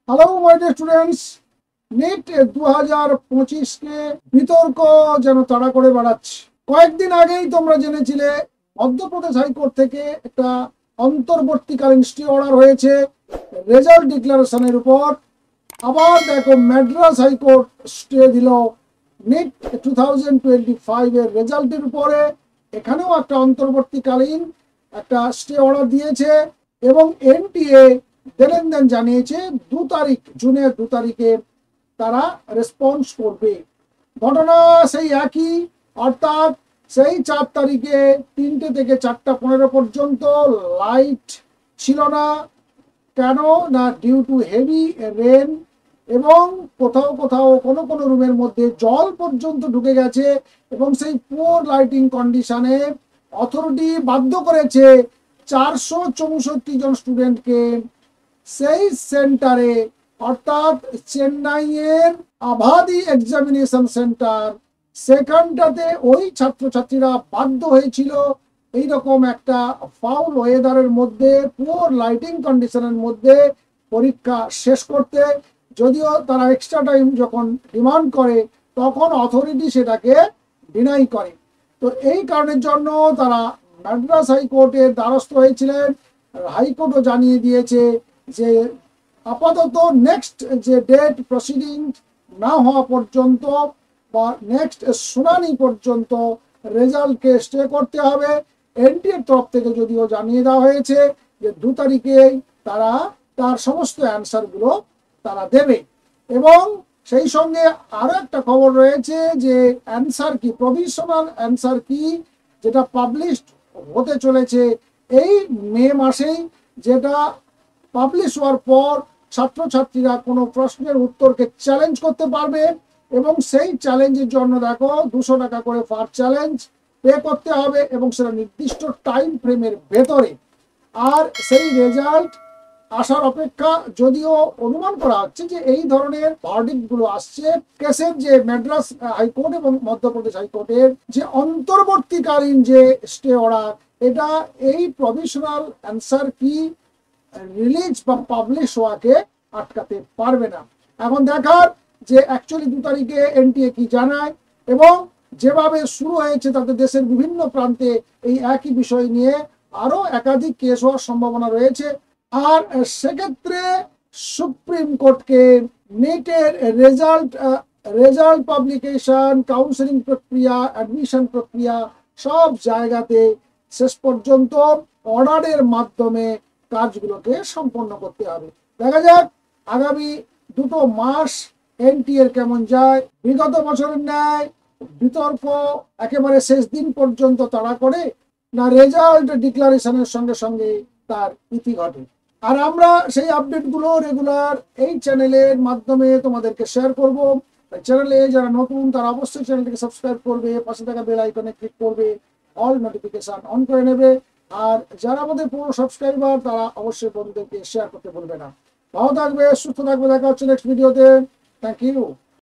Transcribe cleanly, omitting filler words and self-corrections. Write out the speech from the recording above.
Hello my dear students, NEET 2025 কে বিতর্ক যেন তাড়া করে বেড়াচ্ছে। কয়েকদিন আগেই তোমরা জেনেছিলে মধ্যপ্রদেশ হাইকোর্ট থেকে একটা অন্তর্বর্তীকালীন স্টে অর্ডার হয়েছে রেজাল্ট ডিক্লারেশনের উপর। আবার দেখো ম্যাড্রাস হাইকোর্ট স্টে দিল নিট 2025 এর রেজাল্টের উপরে। এখানেও একটা অন্তর্বর্তীকালীন একটা স্টে অর্ডার দিয়েছে এবং এনটিএ দেন জানিয়েছে 2 তারিখ, জুনের 2 তারিখে তারা রেসপন্স করবে। ঘটনা সেই একই, অর্থাৎ সেই 4 তারিখে 3টে থেকে 4:15 পর্যন্ত লাইট ছিল না। কেন না, ডিউ টু হেভি রেন, এবং কোথাও কোথাও কোনো কোনো রুমের মধ্যে জল পর্যন্ত ঢুকে গেছে এবং সেই পুয়ার লাইটিং কন্ডিশনে অথরিটি বাধ্য করেছে 464 জন স্টুডেন্টকে সেই সেন্টারে, অর্থাৎ চেন্নাইয়ের আভাদি এক্সামিনেশন সেন্টার, সেখানটাতে ওই ছাত্রছাত্রীরা বাধ্য হয়েছিল এইরকম একটা ফাউল ওয়েদারের মধ্যে, পুয়ার লাইটিং কন্ডিশনের মধ্যে পরীক্ষা শেষ করতে। যদিও তারা এক্সট্রা টাইম যখন ডিমান্ড করে তখন অথরিটি সেটাকে ডিনাই করে। তো এই কারণের জন্য তারা ম্যাড্রাস হাইকোর্টের দ্বারস্থ হয়েছিলেন। হাইকোর্টও জানিয়ে দিয়েছে যে আপাতত নেক্সট যে ডেট প্রসিডিং না হওয়া পর্যন্ত বা নেক্সট শুনানি পর্যন্ত রেজাল্টকে স্টে করতে হবে। এনটিএর তরফ থেকে যদিও জানিয়ে দেওয়া হয়েছে যে 2 তারিখে তারা তার সমস্ত অ্যান্সারগুলো তারা দেবে। এবং সেই সঙ্গে আরো একটা খবর রয়েছে যে অ্যান্সার কি, প্রভিশনাল অ্যান্সার কি, যেটা পাবলিশড হতে চলেছে এই মে মাসেই, যেটা পাবলিশ হওয়ার পর ছাত্রছাত্রীরা কোনো প্রশ্নের উত্তরকে চ্যালেঞ্জ করতে পারবে এবং সেই চ্যালেঞ্জের জন্য দেখো 200 টাকা করে পার চ্যালেঞ্জ পে করতে হবে এবং সেটা নির্দিষ্ট টাইম ফ্রেমের ভেতরে। আর সেই রেজাল্ট আসার অপেক্ষা, যদিও অনুমান করা হচ্ছে যে এই ধরনের ভার্ডিক্ট গুলো আসছে কেসের যে ম্যাড্রাস হাইকোর্ট এবং মধ্যপ্রদেশ হাইকোর্টের যে অন্তর্বর্তীকালীন যে স্টে অর্ডার, এটা এই প্রভিশনাল অ্যান্সার কি রিলিজ বা পাবলিশ হওয়াকে আটকাতে পারবে না। এখন দেখার যে অ্যাকচুয়ালি 2 তারিখে এনটিএ কি জানায়, এবং যেভাবে শুরু হয়েছে তাতে দেশের বিভিন্ন প্রান্তে এই একই বিষয় নিয়ে আরো একাধিক কেস হওয়ার সম্ভাবনা রয়েছে। আর সেক্ষেত্রে সুপ্রিম কোর্টকে নিটের রেজাল্ট পাবলিকেশন, কাউন্সেলিং প্রক্রিয়া, অ্যাডমিশন প্রক্রিয়া সব জায়গাতে শেষ পর্যন্ত অর্ডারের মাধ্যমে কাজগুলোকে সম্পন্ন করতে হবে। দেখা যাক আগামী 2 মাস এনটিএর কেমন যায়। বিগত বছরের ন্যায় বিতর্ক একেবারে শেষ দিন পর্যন্ত তাড়া করে, না রেজাল্ট ডিক্লারেশনের সঙ্গে সঙ্গে তার ইতি ঘটে। আর আমরা সেই আপডেটগুলো রেগুলার এই চ্যানেলের মাধ্যমে তোমাদেরকে শেয়ার করব। চ্যানেলে যারা নতুন তারা অবশ্যই চ্যানেলটিকে সাবস্ক্রাইব করবে, পাশে থাকা বেল আইকনে ক্লিক করবে, অল নোটিফিকেশন অন করে নেবে। আর যারা আমাদের পুরো সাবস্ক্রাইবার তারা অবশ্যই বন্ধুদেরকে শেয়ার করতে ভুলবে না। ভালো থাকবে, সুস্থ থাকবে, দেখা হচ্ছে নেক্সট ভিডিওতে। Thank you.